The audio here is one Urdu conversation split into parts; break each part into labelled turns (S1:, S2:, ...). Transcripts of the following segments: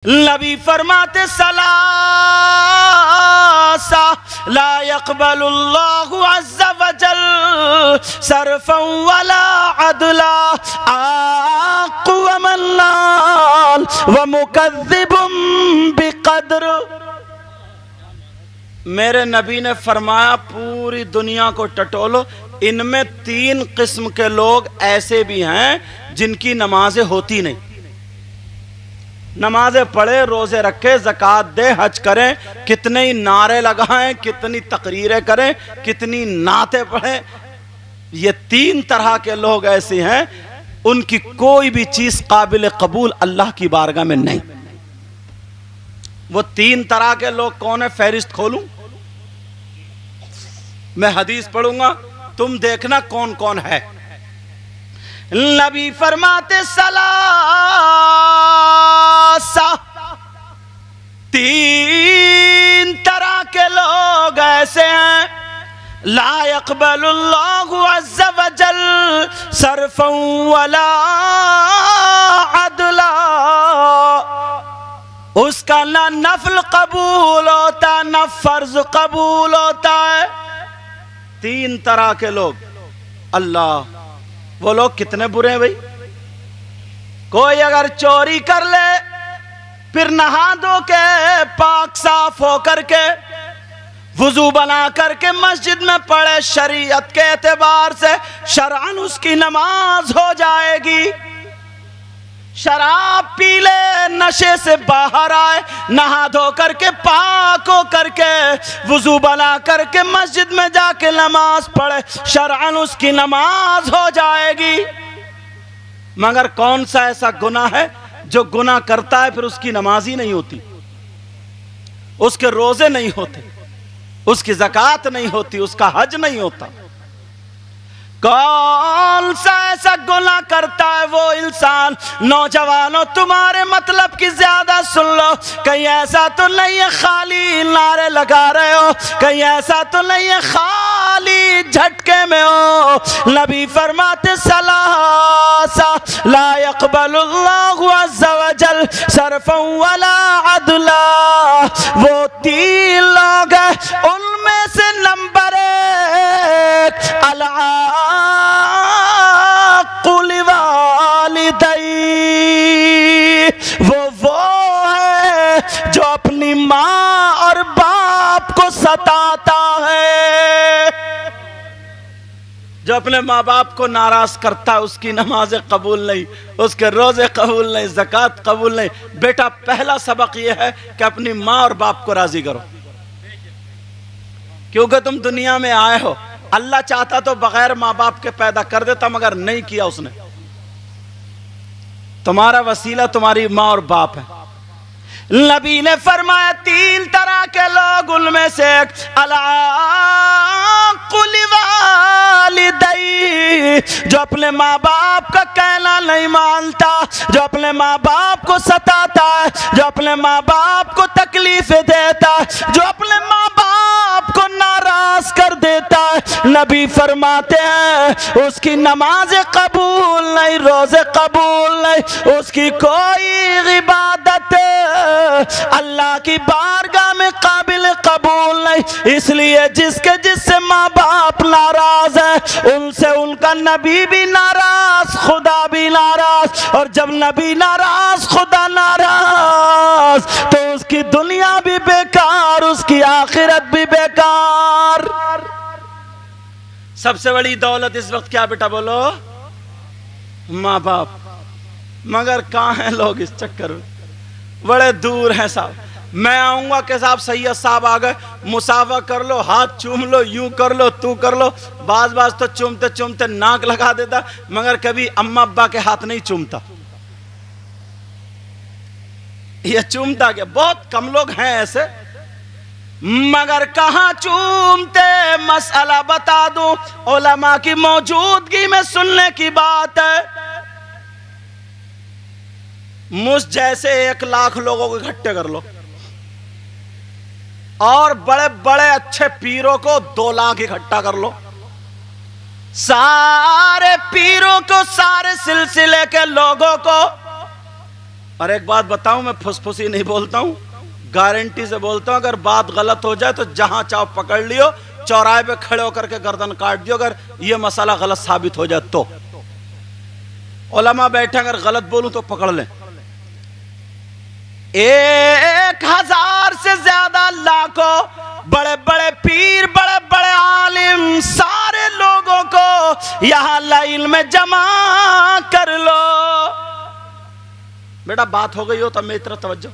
S1: نبی فرماتے سلاسہ لا يقبل اللہ عز وجل صرفا ولا عدلا عاق ومنان ومکذب بقدر۔ میرے نبی نے فرمایا پوری دنیا کو ٹٹولو، ان میں 3 قسم کے لوگ ایسے بھی ہیں جن کی نمازیں ہوتی نہیں، نمازیں پڑھے، روزے رکھے، زکوٰۃ دے، حج کریں، کتنے ہی نعرے لگائیں، کتنی تقریریں کریں، کتنی نعتیں پڑھیں، یہ 3 طرح کے لوگ ایسے ہیں ان کی کوئی بھی چیز قابل قبول اللہ کی بارگاہ میں نہیں۔ وہ 3 طرح کے لوگ کون ہیں؟ فہرست کھولوں؟ میں حدیث پڑھوں گا، تم دیکھنا کون کون ہے۔ نبی فرماتے سلاسہ 3 طرح کے لوگ ایسے ہیں لا يقبل اللہ عز وجل صرفا ولا عدلا، اس کا نہ نفل قبول ہوتا نہ فرض قبول ہوتا ہے۔ 3 طرح کے لوگ، اللہ وہ لوگ کتنے برے ہیں بھائی۔ کوئی اگر چوری کر لے پھر نہا دھو کے پاک صاف ہو کر کے وضو بنا کر کے مسجد میں پڑھے، شریعت کے اعتبار سے شرعاً اس کی نماز ہو جائے گی۔ شراب پی لے، نشے سے باہر آئے، نہا دھو کر کے پاک ہو کر کے وضو بنا کر کے مسجد میں جا کے نماز پڑھے، شرعاً اس کی نماز ہو جائے گی۔ مگر کون سا ایسا گناہ ہے جو گناہ کرتا ہے پھر اس کی نماز ہی نہیں ہوتی، اس کے روزے نہیں ہوتے، اس کی زکوٰۃ نہیں ہوتی، اس کا حج نہیں ہوتا؟ کون سا ایسا گناہ کرتا ہے وہ انسان؟ نوجوانوں تمہارے مطلب کی زیادہ سن لو، کہیں ایسا تو نہیں ہے خالی نعرے لگا رہے ہو، کہیں ایسا تو نہیں ہے خالی جھٹکے میں ہو۔ نبی فرماتے سلاسہ لا يقبل اللہ عز وجل صرفا ولا عدلا، وہ 3 لوگ ہیں ان میں سے نمبر 1 العاق لوالدی، وہ ہے جو اپنی ماں اور باپ کو ستاتا ہے، جو اپنے ماں باپ کو ناراض کرتا ہے، اس کی نمازیں قبول نہیں، اس کے روزے قبول نہیں، زکوٰۃ قبول نہیں۔ بیٹا پہلا سبق یہ ہے کہ اپنی ماں اور باپ کو راضی کرو، کیونکہ تم دنیا میں آئے ہو۔ اللہ چاہتا تو بغیر ماں باپ کے پیدا کر دیتا، مگر نہیں کیا اس نے۔ تمہارا وسیلہ تمہاری ماں اور باپ ہے۔ نبی نے فرمایا 3 طرح کے لوگ، ان میں سے ایک العاق لوالدی، جو اپنے ماں باپ کا کہنا نہیں مانتا، جو اپنے ماں باپ کو ستاتا ہے، جو اپنے ماں باپ کو تکلیفیں دیتا ہے، جو اپنے ماں باپ کو ناراض کر دیتا ہے۔ نبی فرماتے ہیں اس کی نماز قبول نہیں، روزے قبول نہیں، اس کی کوئی عبادت اللہ کی بارگاہ میں قابل قبول نہیں۔ اس لیے جس سے ماں باپ ناراض ہے، ان سے ان کا نبی بھی ناراض، خدا بھی ناراض، اور جب نبی ناراض، خدا ناراض، تو اس کی دنیا بھی بیکار، اس کی آخرت بھی بیکار۔ سب سے بڑی دولت اس وقت کیا بیٹا بولو؟ ماں باپ۔ مگر کہاں ہیں لوگ اس چکر میں؟ بڑے دور ہیں صاحب۔ میں آؤں گا کہ صاحب سید صاحب آ گئے، مصافحہ کر لو، ہاتھ چوم لو، یوں کر لو، تو کر لو۔ بعض تو چومتے چومتے ناک لگا دیتا، مگر کبھی اماں ابا کے ہاتھ نہیں چومتا۔ یہ چومتا کیا؟ بہت کم لوگ ہیں ایسے، مگر کہاں چومتے؟ مسئلہ بتا دوں، علماء کی موجودگی میں سننے کی بات ہے۔ مجھ جیسے 1 لاکھ لوگوں کو اکٹھے کر لو، اور بڑے بڑے اچھے پیروں کو 2 لاکھ اکٹھا کر لو، سارے پیروں کو، سارے سلسلے کے لوگوں کو اور ایک بات بتاؤں، میں پھسپھسی نہیں بولتا ہوں، گارنٹی سے بولتا ہوں، اگر بات غلط ہو جائے تو جہاں چاہو پکڑ لیو، چوراہے پہ کھڑے ہو کر کے گردن کاٹ دیو اگر یہ مسئلہ غلط ثابت ہو جائے تو۔ علماء بیٹھے، اگر غلط بولوں تو پکڑ لیں۔ 1000 سے زیادہ لاکھوں بڑے بڑے پیر، بڑے بڑے عالم، سارے لوگوں کو یہاں لائن میں جمع کر لو۔ بیٹا بات ہو گئی ہو تو میری طرف توجہ،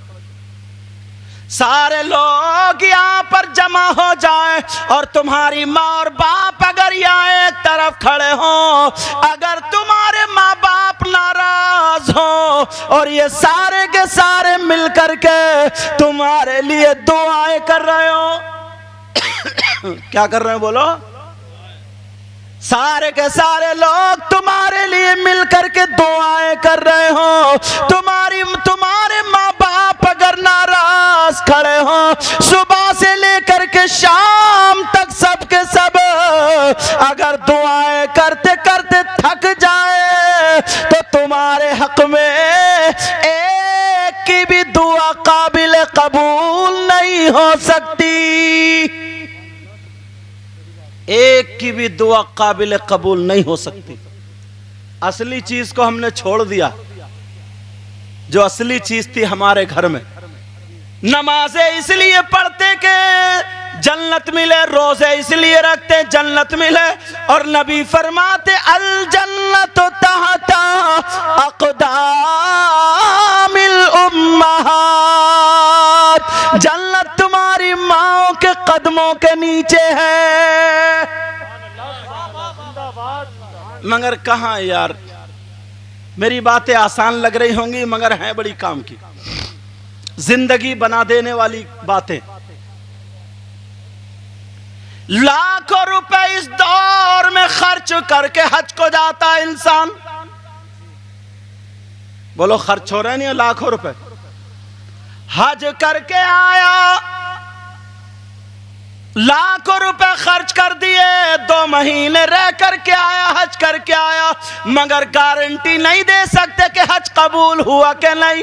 S1: سارے لوگ یہاں پر جمع ہو جائیں، اور تمہاری ماں اور باپ اگر یہاں ایک طرف کھڑے ہوں، اگر تمہارے ماں باپ ناراض ہوں اور یہ سارے کے سارے مل کر کے تمہارے لیے دعائیں کر رہے ہو، کیا کر رہے ہیں بولو؟ سارے کے سارے لوگ تمہارے لیے مل کر کے دعائیں کر رہے ہوں، تمہارے ماں باپ اگر ناراض کھڑے ہوں، صبح سے لے کر کے شام تک سب کے سب اگر دعائیں کرتے کرتے تھک جائے تو تمہارے حق میں ایک کی بھی دعا قابل قبول نہیں ہو سکتی، ایک کی بھی دعا قابل قبول نہیں ہو سکتی۔ اصلی چیز کو ہم نے چھوڑ دیا، جو اصلی چیز تھی ہمارے گھر میں۔ نمازیں اس لیے پڑھتے کہ جنت ملے، روزے اس لیے رکھتے جنت ملے، اور نبی فرماتے الجنت تحت اقدام الامہات، جنت تمہاری ماں کے قدموں کے نیچے ہے۔ مگر کہاں یار، میری باتیں آسان لگ رہی ہوں گی مگر ہیں بڑی کام کی، زندگی بنا دینے والی باتیں۔ لاکھوں روپے اس دور میں خرچ کر کے حج کو جاتا ہے انسان، بولو خرچ ہو رہے نہیں لاکھوں روپے، حج کر کے آیا، لاکھوں روپے خرچ کر دیے، 2 مہینے رہ کر کے آیا، حج کر کے آیا، مگر گارنٹی نہیں دے سکتے کہ حج قبول ہوا کہ نہیں،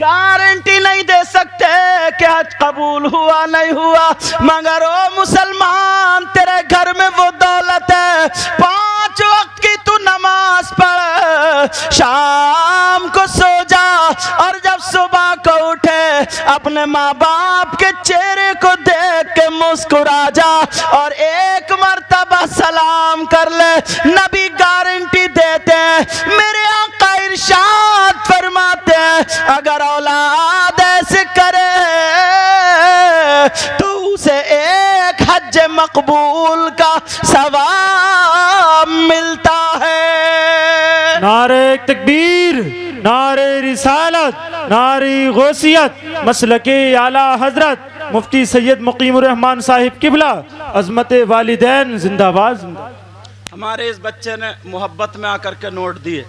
S1: گارنٹی نہیں دے سکتے کہ حج قبول ہوا نہیں ہوا۔ مگر او مسلمان، تیرے گھر میں وہ دولت ہے، 5 وقت کی تو نماز پڑھ، شام کو سو جا، اور جب صبح کو اٹھے اپنے ماں باپ کے چہرے کو دیکھ کے مسکرا جا اور ایک مرتبہ سلام کر لے۔ نبی گارنٹی دیتے ہیں، میرے آقا ارشاد فرماتے ہیں، اگر اولاد ایسے کرے تو اسے ایک حج مقبول کا ثواب ملتا ہے۔
S2: نعرہ تکبیر، نعرہ رسالت، نعرہ غوثیت، مسلک اعلیٰ حضرت مفتی سید مقیم الرحمان صاحب قبلہ، عظمت والدین زندہ باد زندہ باد۔
S1: ہمارے اس بچے نے محبت میں آ کر کے نوٹ دیے،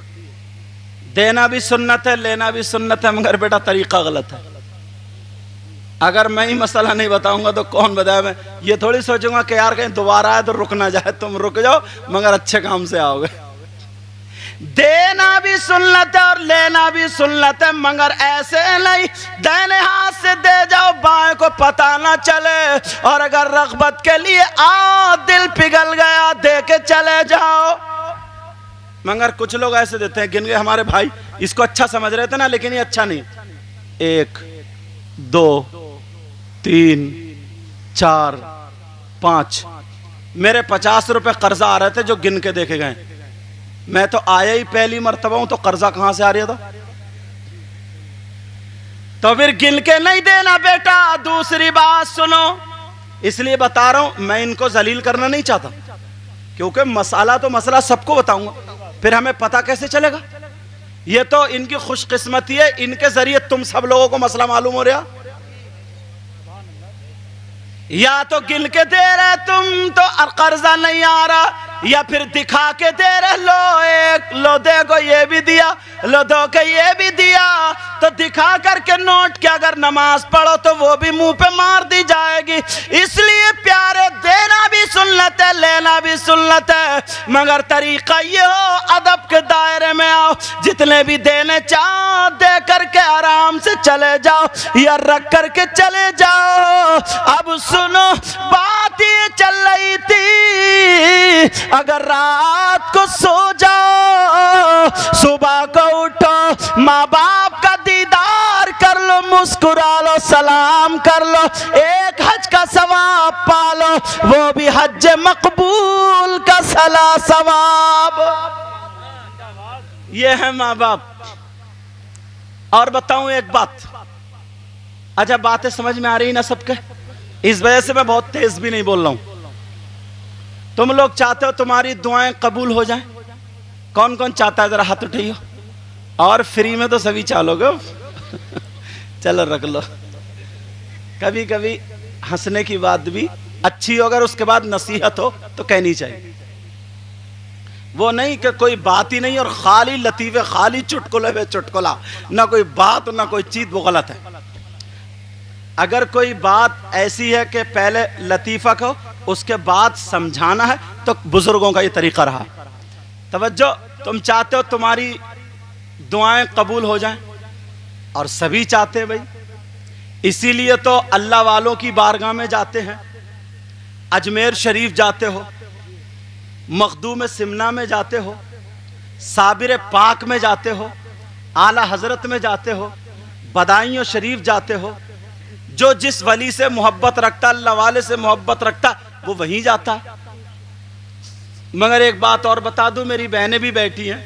S1: دینا بھی سنت ہے، لینا بھی سنت ہے، مگر بیٹا طریقہ غلط ہے۔ اگر میں ہی مسئلہ نہیں بتاؤں گا تو کون بتائے؟ میں یہ تھوڑی سوچوں گا کہ یار کہیں دوبارہ آئے تو رک نہ جائے، تم رک جاؤ مگر اچھے کام سے آؤ گے۔ دینا بھی سنت ہے اور لینا بھی سنت ہے، مگر ایسے نہیں دائیں ہاتھ سے دے جاؤ بائیں کو پتہ نہ چلے، اور اگر رغبت کے لیے دل پگھل گیا دے کے چلے جاؤ۔ مگر کچھ لوگ ایسے دیتے ہیں، گن گئے ہمارے بھائی، اس کو اچھا سمجھ رہے تھے نا، لیکن یہ اچھا نہیں، 1 2 3 4 5، میرے 50 روپے قرضہ آ رہے تھے جو گن کے دیکھے گئے، میں تو آیا ہی پہلی مرتبہ ہوں تو قرضہ کہاں سے آ رہا تھا؟ تو پھر گن کے نہیں دینا بیٹا۔ دوسری بات سنو، اس لیے بتا رہا ہوں، میں ان کو ذلیل کرنا نہیں چاہتا، کیونکہ مسئلہ تو مسئلہ سب کو بتاؤں گا، پھر ہمیں پتہ کیسے چلے گا؟ یہ تو ان کی خوش قسمتی ہے، ان کے ذریعے تم سب لوگوں کو مسئلہ معلوم ہو رہا۔ یا تو گن کے دے رہے تم تو قرضہ نہیں آ رہا، یا پھر دکھا کے دے رہے لو ایک لو دیکھو یہ بھی دیا لو دو کہ یہ بھی دیا تو دکھا کر کے نوٹ کہ اگر نماز پڑھو تو وہ بھی منہ پہ مار دی جائے گی. اس لیے پیارے دینا بھی سنت ہے لینا بھی سنت ہے مگر طریقہ یہ ہو ادب کے دائرے میں آؤ جتنے بھی دینے چاہو دے کر کے آرام سے چلے جاؤ یا رکھ کر کے چلے جاؤ. اب سنو بات یہ چل رہی تھی اگر رات کو سو جاؤ صبح کو اٹھو ماں باپ کا دیدار کر لو مسکرا لو سلام کر لو ایک حج کا ثواب پالو وہ بھی حج مقبول کا ثواب. یہ ہے ماں باپ. اور بتاؤں ایک بات اچھا باتیں سمجھ میں آ رہی نا سب کے اس وجہ سے میں بہت تیز بھی نہیں بول رہا ہوں. تم لوگ چاہتے ہو تمہاری دعائیں قبول ہو جائیں کون کون چاہتا ہے ذرا ہاتھ اٹھائیو اور فری میں تو سبھی چالو گے چلو رکھ لو. کبھی کبھی ہنسنے کی بات بھی اچھی ہو اگر اس کے بعد نصیحت ہو تو کہنی چاہیے وہ نہیں کہ کوئی بات ہی نہیں اور خالی لطیفے خالی چٹکلے پہ چٹکلا نہ کوئی بات نہ کوئی چیز وہ غلط ہے. اگر کوئی بات ایسی ہے کہ پہلے لطیفہ کہو اس کے بعد سمجھانا ہے تو بزرگوں کا یہ طریقہ رہا. توجہ تم چاہتے ہو تمہاری دعائیں قبول ہو جائیں اور سبھی چاہتے ہیں بھائی اسی لیے تو اللہ والوں کی بارگاہ میں جاتے ہیں اجمیر شریف جاتے ہو مخدوم سمنا میں جاتے ہو صابر پاک میں جاتے ہو اعلیٰ حضرت میں جاتے ہو بدائیوں شریف جاتے ہو. جو جس ولی سے محبت رکھتا اللہ والے سے محبت رکھتا وہ وہیں جاتا. مگر ایک بات اور بتا دوں میری بہنیں بھی بیٹھی ہیں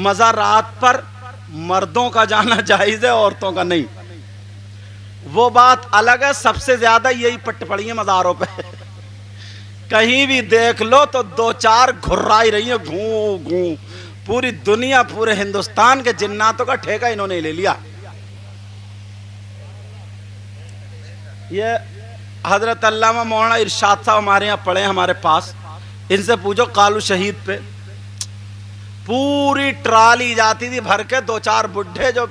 S1: مزارات پر مردوں کا جانا جائز ہے عورتوں کا نہیں. وہ بات الگ ہے سب سے زیادہ یہی پٹ پڑی ہیں مزاروں پہ کہیں بھی دیکھ لو تو دو چار گھرائی رہی ہیں گھوں گھوں پوری دنیا پورے ہندوستان کے جناتوں کا ٹھیکہ انہوں نے لے لیا. یہ حضرت علامہ مولانا ارشاد صاحب ہمارے یہاں پڑھے ہمارے پاس ان سے پوچھو قالو شہید پہ پوری ٹرالی جاتی تھی بھر کے دو چار بڈھے جو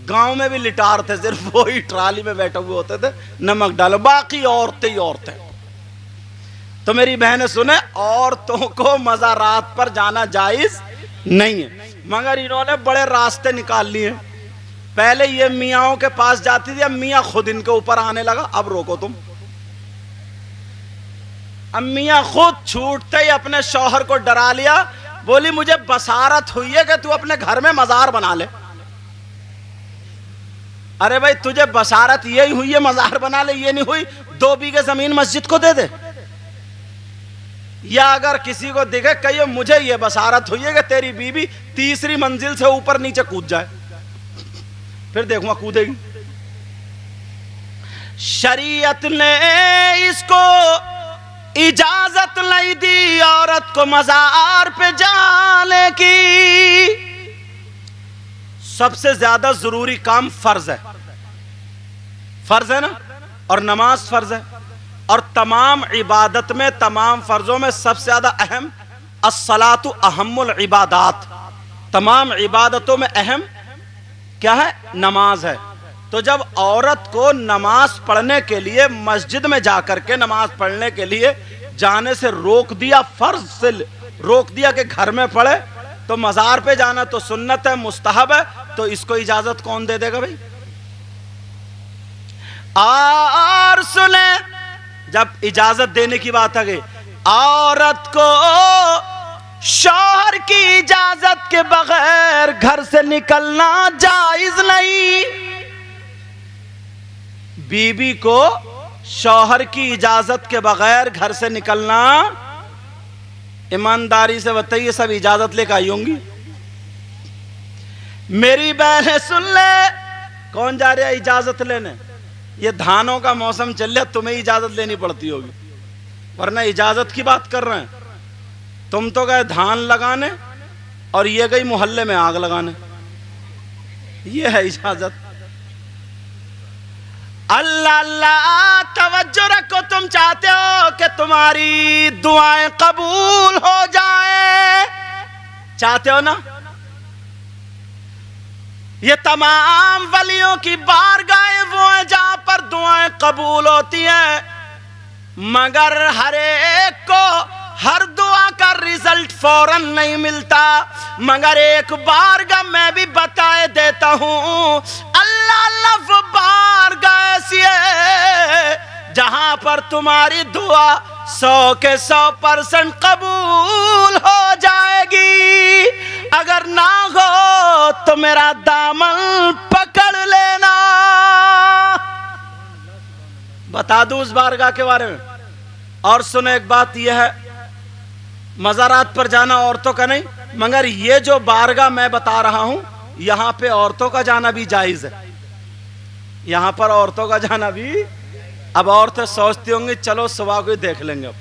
S1: گاؤں میں بھی لٹار تھے صرف وہی ٹرالی میں بیٹھے ہوئے ہوتے تھے نمک ڈالو باقی عورتیں ہی عورتیں. تو میری بہنیں سنیں عورتوں کو مزارات پر جانا جائز نہیں ہے مگر انہوں نے بڑے راستے نکال لیے. پہلے یہ میاں کے پاس جاتی تھی اب میاں خود ان کے اوپر آنے لگا اب روکو تم. اب میاں خود چھوٹتے ہی اپنے شوہر کو ڈرا لیا بولی مجھے بصارت ہوئی ہے کہ تو اپنے گھر میں مزار بنا لے. ارے بھائی تجھے بصارت یہی ہوئی ہے مزار بنا لے یہ نہیں ہوئی 2 بیگھے زمین مسجد کو دے دے. یا اگر کسی کو دکھے کہیے مجھے یہ بصارت ہوئی ہے کہ تیری بیوی 3ری منزل سے اوپر نیچے کود جائے پھر دیکھوں کودے گی. شریعت نے اس کو اجازت نہیں دی عورت کو مزار پہ جانے کی. سب سے زیادہ ضروری کام فرض ہے نا اور نماز فرض ہے اور تمام عبادت میں تمام فرضوں میں سب سے زیادہ اہم الصلاۃ اہم العبادات. تمام عبادتوں میں اہم کیا ہے نماز ہے. تو جب عورت کو نماز پڑھنے کے لیے مسجد میں جا کر کے نماز پڑھنے کے لیے جانے سے روک دیا فرض سے روک دیا کہ گھر میں پڑھے تو مزار پہ جانا تو سنت ہے مستحب ہے تو اس کو اجازت کون دے دے گا بھائی. اور سنیں جب اجازت دینے کی بات آ گئی عورت کو شوہر کی اجازت کے بغیر گھر سے نکلنا جائز نہیں. بیوی کو شوہر کی اجازت کے بغیر گھر سے نکلنا ایمانداری سے بتائیے سب اجازت لے کے آئی ہوں گی. میری بہنیں سن لے کون جا رہا ہے اجازت لینے یہ دھانوں کا موسم چل رہا تمہیں اجازت لینی پڑتی ہوگی ورنہ اجازت کی بات کر رہے ہیں. تم تو گئے دھان لگانے اور یہ گئی محلے میں آگ لگانے یہ ہے اجازت. اللہ اللہ توجہ رکھو، تم چاہتے ہو کہ تمہاری دعائیں قبول ہو جائیں، چاہتے ہو نا؟ یہ تمام ولیوں کی بارگاہیں وہ ہیں جہاں پر دعائیں قبول ہوتی ہیں، مگر ہر ایک کو ہر دعا کا رزلٹ فوراً نہیں ملتا، مگر ایک بارگاہ میں بھی بتائے دیتا ہوں، اللہ اللہ وہ بارگاہ ایسی ہے جہاں پر تمہاری دعا 100 کے 100% قبول ہو جائے گی، اگر نہ ہو تو میرا دامن پکڑ لینا۔ بتا دوں اس بارگاہ کے بارے میں، اور سنو ایک بات یہ ہے، مزارات پر جانا عورتوں کا نہیں، مگر یہ جو بارگاہ میں بتا رہا ہوں یہاں پہ عورتوں کا جانا بھی جائز ہے، یہاں پر عورتوں کا جانا بھی۔ اب عورتیں سوچتی ہوں گی چلو صبح کو ہی دیکھ لیں گے، اب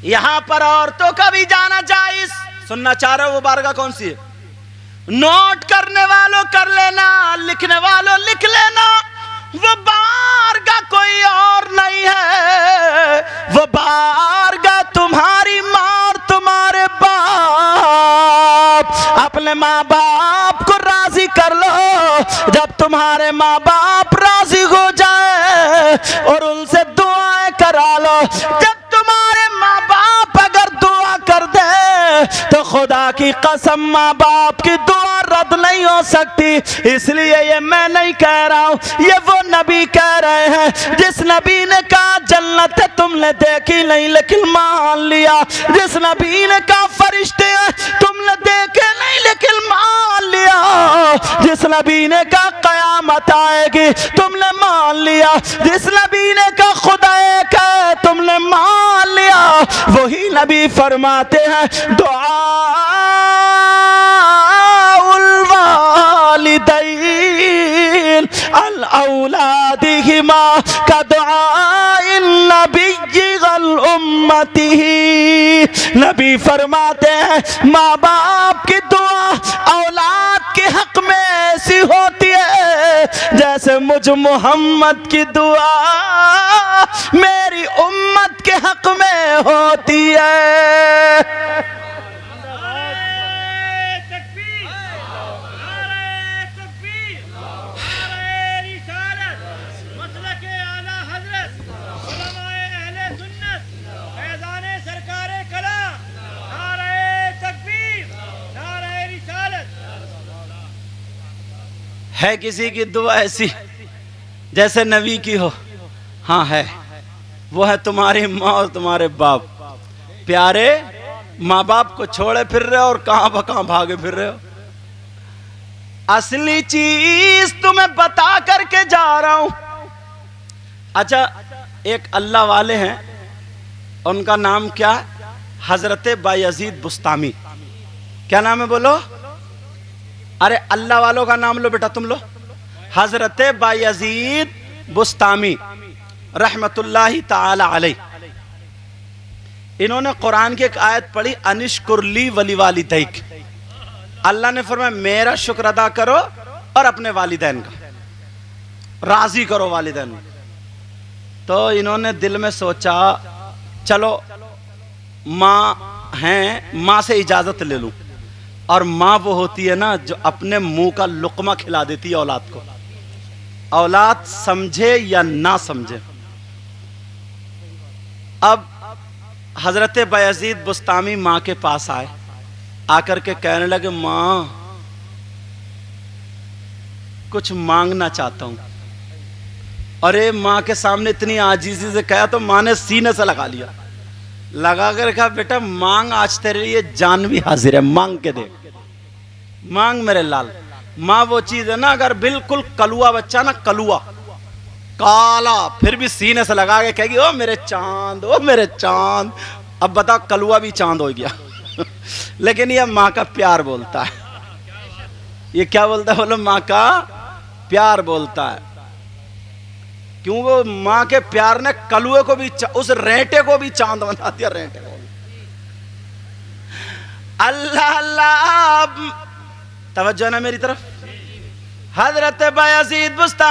S1: یہاں پر عورتوں کا بھی جانا جائز۔ سننا چاہ رہے ہو وہ بارگاہ کون سی ہے؟ نوٹ کرنے والوں کر لینا، لکھنے والوں لکھ لینا، وہ بارگاہ کوئی اور نہیں ہے، وہ بارگاہ تمہاری ماں اور تمہارے باپ۔ اپنے ماں باپ کو راضی کر لو، جب تمہارے ماں باپ راضی ہو جائے اور ان سے دعائیں کرا لو، جب تمہارے ماں باپ اگر دعا کر دے تو خدا کی قسم ماں باپ کی دعا رد نہیں ہو سکتی۔ اس لیے یہ میں نہیں کہہ رہا ہوں، یہ وہ نبی کہہ رہے ہیں جس نبی نے کہا جنت تم نے دیکھی نہیں لیکن مان لیا، جس نبی نے کہا فرشتے ہیں تم نے دیکھے نہیں لیکن مان لیا، جس نبی نے کہا قیامت آئے گی تم نے مان لیا، جس نبی نے کہا خدا ایک ہے تم نے مان لیا، وہی نبی فرماتے ہیں دعاء الوالدین الاولادہما کدعاء النبی الامتہ۔ نبی فرماتے ہیں ماں باپ کی دعا اولاد کے حق میں ایسی ہوتی ہے جیسے مجھ محمد کی دعا میری امت کے حق میں ہوتی ہے۔ ہے کسی کی دعا ایسی جیسے نبی کی ہو؟ ہاں ہے، وہ ہے تمہاری ماں اور تمہارے باپ۔ پیارے ماں باپ کو چھوڑے پھر رہے ہو اور کہاں بھاگے پھر رہے ہو؟ اصلی چیز تمہیں بتا کر کے جا رہا ہوں۔ اچھا ایک اللہ والے ہیں، ان کا نام کیا ہے؟ حضرت بایزید بستامی۔ کیا نام ہے بولو؟ ارے اللہ والوں کا نام لو بیٹا تم لو۔ حضرت بایزید بستامی رحمت اللہ تعالی علیہ، انہوں نے قرآن کی ایک آیت پڑھی انشکر لی ولی والدیک۔ اللہ نے فرمایا میرا شکر ادا کرو اور اپنے والدین کا، راضی کرو والدین کو۔ تو انہوں نے دل میں سوچا چلو ماں ہیں، ماں سے اجازت لے لوں، اور ماں وہ ہوتی ہے نا جو اپنے منہ کا لقمہ کھلا دیتی ہے اولاد کو، اولاد سمجھے یا نہ سمجھے۔ اب حضرت بایزید بستامی ماں کے پاس آئے، آ کر کے کہنے لگے ماں کچھ مانگنا چاہتا ہوں۔ اور ماں کے سامنے اتنی عاجزی سے کہا تو ماں نے سینے سے لگا لیا، لگا کر کہا بیٹا مانگ، آج تیرے لیے جان بھی حاضر ہے، مانگ کے دے، مانگ میرے لال۔ ماں وہ چیز ہے نا اگر بالکل کلوا بچہ نا، کلوا کالا، پھر بھی سینے سے لگا کے کہے گی او میرے چاند، او میرے چاند۔ اب بتا کلوا بھی چاند ہو گیا لیکن یہ ماں کا پیار بولتا ہے۔ یہ کیا بولتا ہے بولو؟ ماں کا پیار بولتا ہے، کیوں وہ ماں کے پیار نے کلوے کو بھی، اس رینٹے کو بھی چاند بنا دیا، رینٹے کو۔ اللہ اللہ، توجہ نا میری طرف۔ حضرت بایزید بستامی